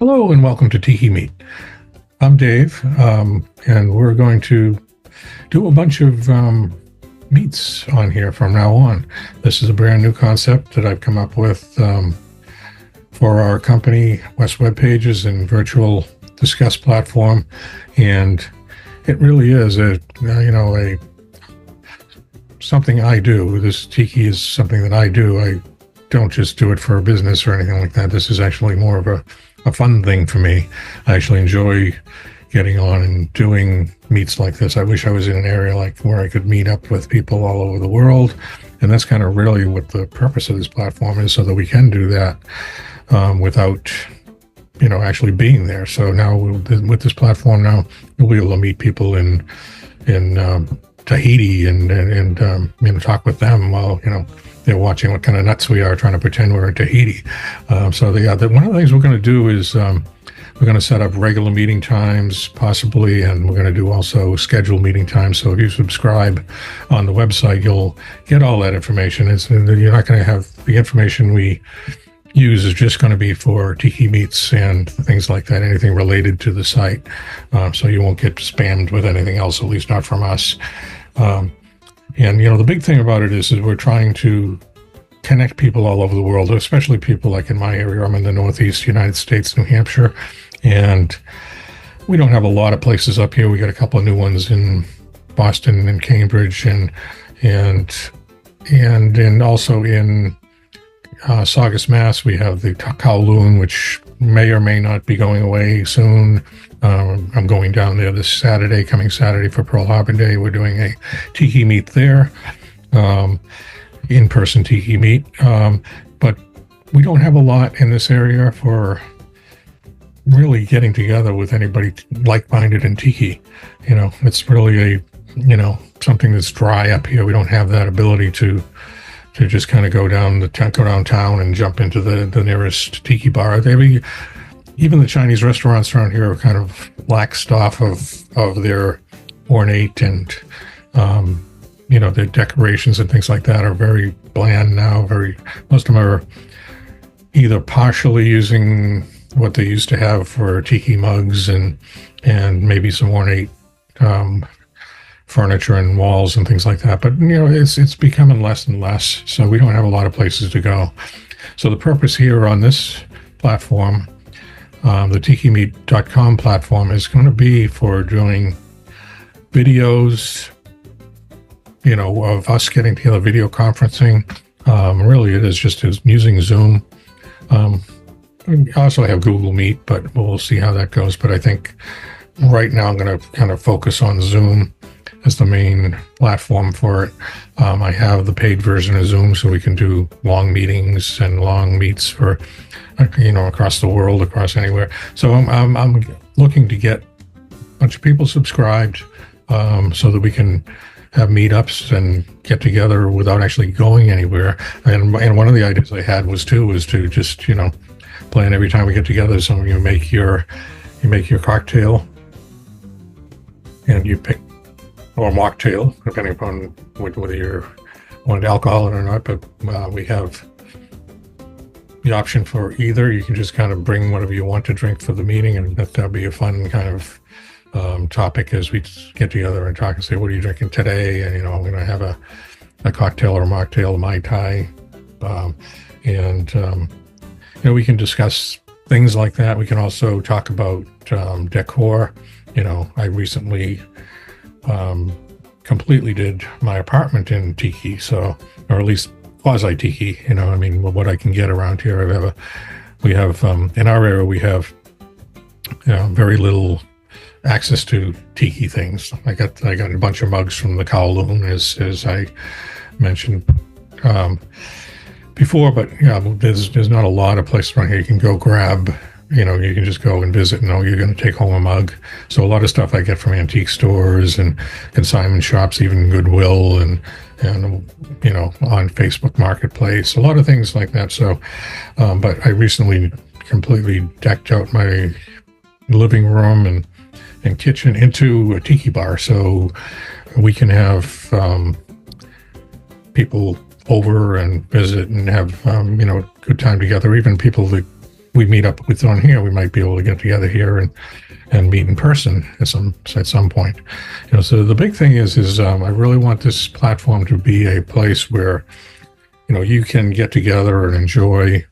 Hello and welcome to TikiMeet. I'm Dave, and we're going to do a bunch of meets on here from now on. This is a brand new concept that I've come up with for our company, West Web Pages and Virtual Discuss platform, and it really is a something I do. This Tiki is something that I do. I don't just do it for a business or anything like that. This is actually more of a fun thing for me. I actually enjoy getting on and doing meets like this. I wish I was in an area like where I could meet up with people all over the world. And that's kind of really what the purpose of this platform is, so that we can do that without, actually being there. So now with this platform now, we'll be able to meet people in Tahiti and talk with them while, they're watching what kind of nuts we are trying to pretend we're in Tahiti. One of the things we're going to do is we're going to set up regular meeting times, possibly, and we're going to do also scheduled meeting times. So if you subscribe on the website, you'll get all that information. You're not going to have the information we use is just going to be for Tiki Meets and things like that, anything related to the site. So you won't get spammed with anything else, at least not from us. The big thing about it is we're trying to connect people all over the world, especially people like in my area. I'm in the Northeast United States, New Hampshire, and we don't have a lot of places up here. We got a couple of new ones in Boston and Cambridge and also in Saugus, Mass. We have the Kowloon, which may or may not be going away soon. I'm going down there this coming Saturday for Pearl Harbor Day. We're doing a Tiki Meet there, in-person Tiki Meet. But we don't have a lot in this area for really getting together with anybody like-minded in Tiki. It's really something that's dry up here. We don't have that ability to just kind of go downtown and jump into the nearest Tiki bar. Even the Chinese restaurants around here are kind of laxed off of their ornate and, their decorations and things like that are very bland now. Most of them are either partially using what they used to have for Tiki mugs and maybe some ornate furniture and walls and things like that. But, it's becoming less and less. So we don't have a lot of places to go. So the purpose here on this platform, the TikiMeet.com platform, is going to be for doing videos, of us getting together, video conferencing. Really, it is just using Zoom. We also have Google Meet, but we'll see how that goes. But I think right now I'm going to kind of focus on Zoom as the main platform for it. I have the paid version of Zoom, so we can do long meetings and long meets for, across the world, across anywhere. So I'm looking to get a bunch of people subscribed so that we can have meetups and get together without actually going anywhere. And one of the ideas I had was to just, plan every time we get together. So you make your cocktail and you pick, or mocktail, depending upon whether you want alcohol or not. But we have the option for either. You can just kind of bring whatever you want to drink for the meeting, and that'll be a fun kind of topic as we get together and talk and say, what are you drinking today? And, I'm going to have a cocktail or a mocktail, a Mai Tai. We can discuss things like that. We can also talk about decor. I recently completely did my apartment in Tiki, or at least quasi Tiki. What I can get around here. We have in our area we have very little access to Tiki things. I got a bunch of mugs from the Kowloon, as I mentioned before, but there's not a lot of places around here you can go grab. You can just go and visit and know you're going to take home a mug. So a lot of stuff I get from antique stores and consignment shops, even Goodwill and on Facebook Marketplace, a lot of things like that. So, but I recently completely decked out my living room and kitchen into a Tiki bar. So we can have people over and visit and have, good time together. Even people that we meet up with on here, we might be able to get together here and meet in person at some point. So the big thing is I really want this platform to be a place where, you can get together and enjoy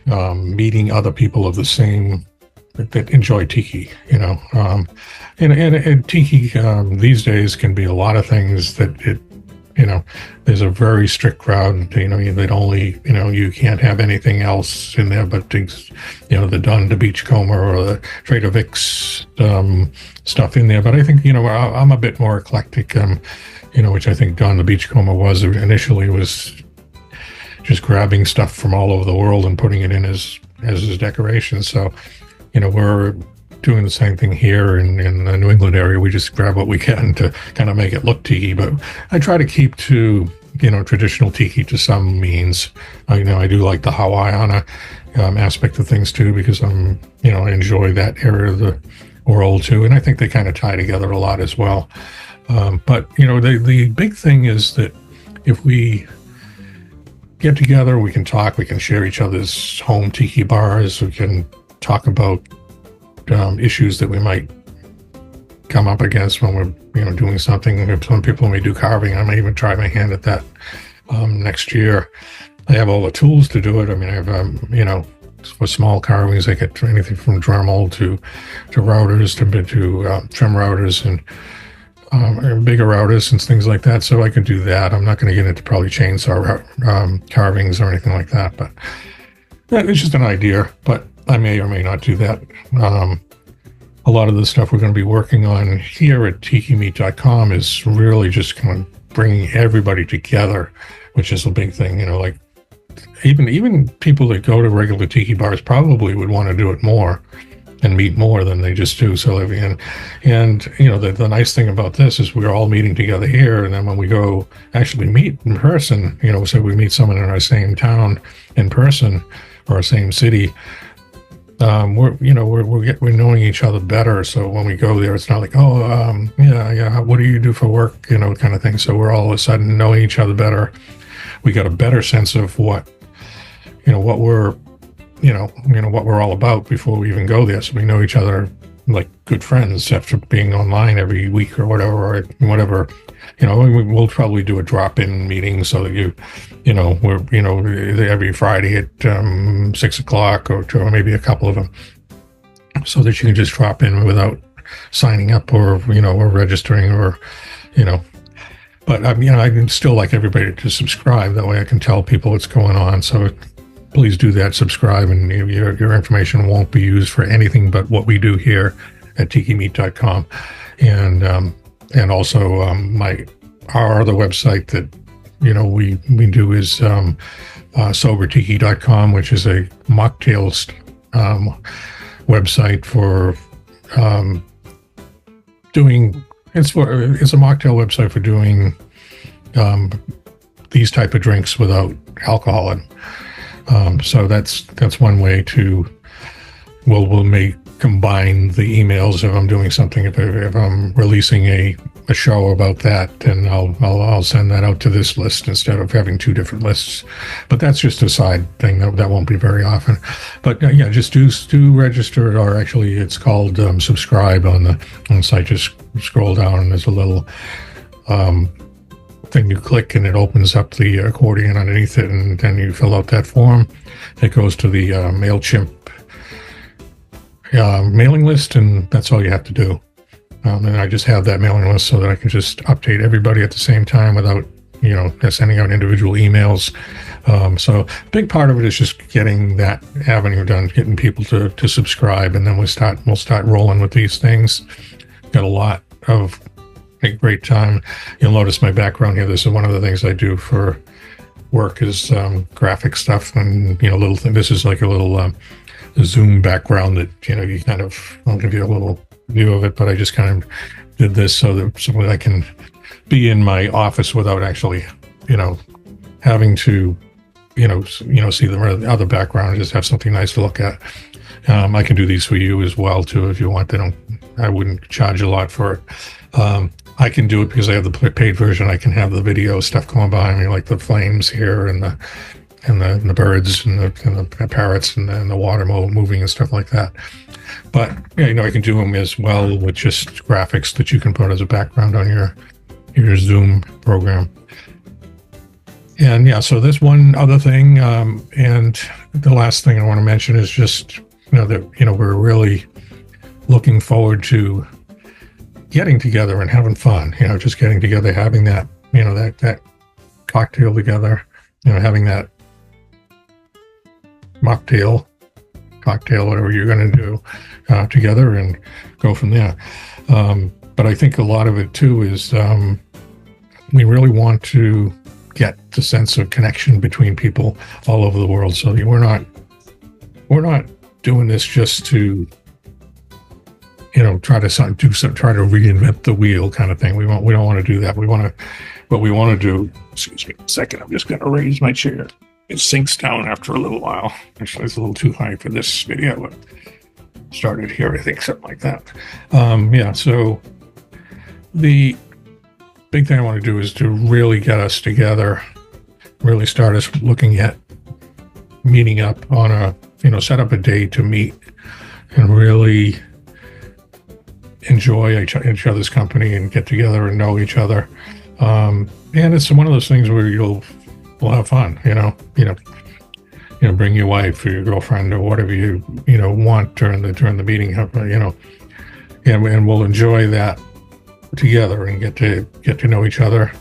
meeting other people of the same that enjoy Tiki. And Tiki these days can be a lot of things that there's a very strict crowd. That only you can't have anything else in there but things, the Don the Beachcomber or the Trader Vic's stuff in there. But I think I'm a bit more eclectic, which I think Don the Beachcomber was initially, was just grabbing stuff from all over the world and putting it in as his decorations. So we're doing the same thing here in the New England area. We just grab what we can to kind of make it look tiki, but I try to keep to traditional tiki to some means. I do like the Hawaiian aspect of things too, because I enjoy that area of the world too, and I think they kind of tie together a lot as well. But the big thing is that if we get together, we can talk, we can share each other's home tiki bars, we can talk about issues that we might come up against when we're doing something. Some people may do carving. I may even try my hand at that next year. I have all the tools to do it. I mean, I have for small carvings, I get anything from Dremel to routers to trim routers and bigger routers and things like that. So I can do that. I'm not going to get into probably chainsaw carvings or anything like that, but it's just an idea. But I may or may not do that. A lot of the stuff we're going to be working on here at TikiMeet.com is really just kind of bringing everybody together, which is a big thing. Like even people that go to regular tiki bars probably would want to do it more and meet more than they just do. So, and the nice thing about this is we're all meeting together here, and then when we go actually meet in person, so we meet someone in our same town in person or our same city. We're knowing each other better. So when we go there, it's not like, what do you do for work, kind of thing. So we're all of a sudden knowing each other better. We got a better sense of what we're, what we're all about before we even go there. So we know each other like good friends after being online every week or whatever, we'll probably do a drop-in meeting so that we're, every Friday at 6:00 or maybe a couple of them, so that you can just drop in without signing up or registering or. But I'd still like everybody to subscribe. That way I can tell people what's going on. So please do that, subscribe, and your information won't be used for anything but what we do here at TikiMeet.com. And also our other website that we do is sobertiki.com, which is a Mocktails website for doing. It's a mocktail website for doing these type of drinks without alcohol in. So that's one way to. We may combine the emails if I'm doing something. If I'm releasing a show about that, then I'll send that out to this list instead of having two different lists. But that's just a side thing that won't be very often. But just do register, or actually it's called subscribe on the site. Just scroll down and there's a little thing you click and it opens up the accordion underneath it, and then you fill out that form. It goes to the MailChimp mailing list, and that's all you have to do. And I just have that mailing list so that I can just update everybody at the same time without, sending out individual emails. So a big part of it is just getting that avenue done, getting people to subscribe, and then we'll start rolling with these things. Got a lot of great time. You'll notice my background here. This is one of the things I do for work is graphic stuff, and little thing. This is like a little Zoom background that you kind of. I'll give you a little view of it, but I just kind of did this so that I can be in my office without actually, having to, see the other background. Just have something nice to look at. I can do these for you as well too if you want. I wouldn't charge a lot for it. I can do it because I have the paid version. I can have the video stuff going behind me, like the flames here and and the birds and the parrots and the water moving and stuff like that. But yeah, I can do them as well with just graphics that you can put as a background on your Zoom program. And yeah, so there's one other thing, and the last thing I want to mention is just that we're really looking forward to getting together and having fun. Just getting together, having that that cocktail together, having that mocktail, cocktail, whatever you're going to do together, and go from there. But I think a lot of it too is we really want to get the sense of connection between people all over the world. So we're not doing this just to try to reinvent the wheel kind of thing. We don't want to do that. What we want to do. Excuse me a second. I'm just going to raise my chair. It sinks down after a little while. Actually, it's a little too high for this video. But started here, I think, something like that. Yeah. So the big thing I want to do is to really get us together, really start us looking at meeting up on set up a day to meet and really enjoy each other's company and get together and know each other. And it's one of those things where we'll have fun, bring your wife or your girlfriend or whatever you want during the meeting, and we'll enjoy that together and get to know each other.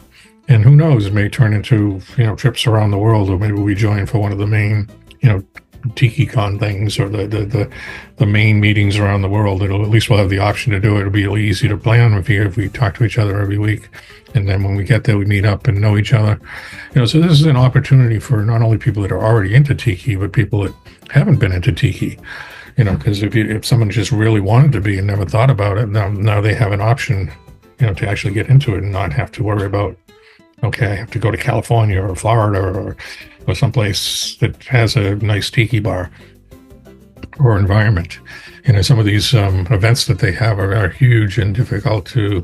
And who knows, it may turn into trips around the world, or maybe we join for one of the main TikiCon things, or the main meetings around the world. At least we'll have the option to do it. It'll be really easy to plan if we talk to each other every week, and then when we get there, we meet up and know each other. So this is an opportunity for not only people that are already into Tiki, but people that haven't been into Tiki. Because if someone just really wanted to be and never thought about it, now they have an option, to actually get into it and not have to worry about, okay, I have to go to California or Florida or someplace that has a nice tiki bar or environment. Some of these events that they have are huge and difficult to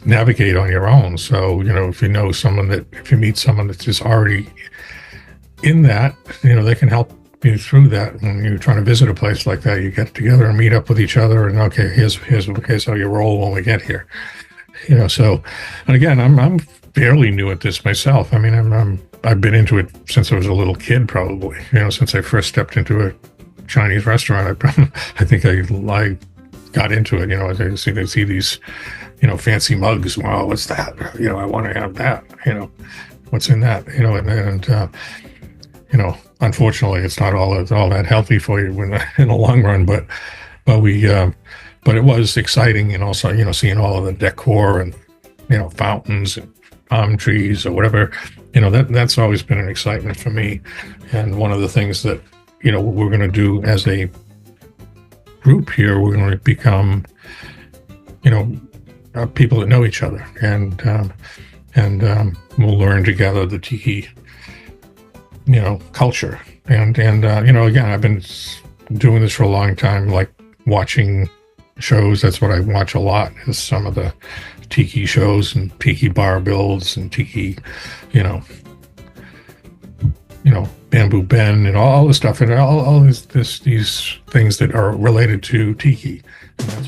navigate on your own. So, if you meet someone that's just already in that, they can help you through that. When you're trying to visit a place like that, you get together and meet up with each other, and okay, here's how you roll when we get here. So, and again, I'm fairly new at this myself. I mean, I've been into it since I was a little kid, probably. Since I first stepped into a Chinese restaurant, I think I got into it. I see these, fancy mugs. Wow, what's that? I want to have that. What's in that? Unfortunately, it's not all that healthy for you in the long run. But it was exciting, and also seeing all of the decor and fountains and palm trees or whatever. That's always been an excitement for me. And one of the things that we're going to do as a group here, we're going to become people that know each other, and we'll learn together the Tiki culture. And again, I've been doing this for a long time, like watching shows. That's what I watch a lot, is some of the Tiki shows and Tiki bar builds and Tiki, Bamboo Ben and all the stuff, and all these things that are related to Tiki. And that's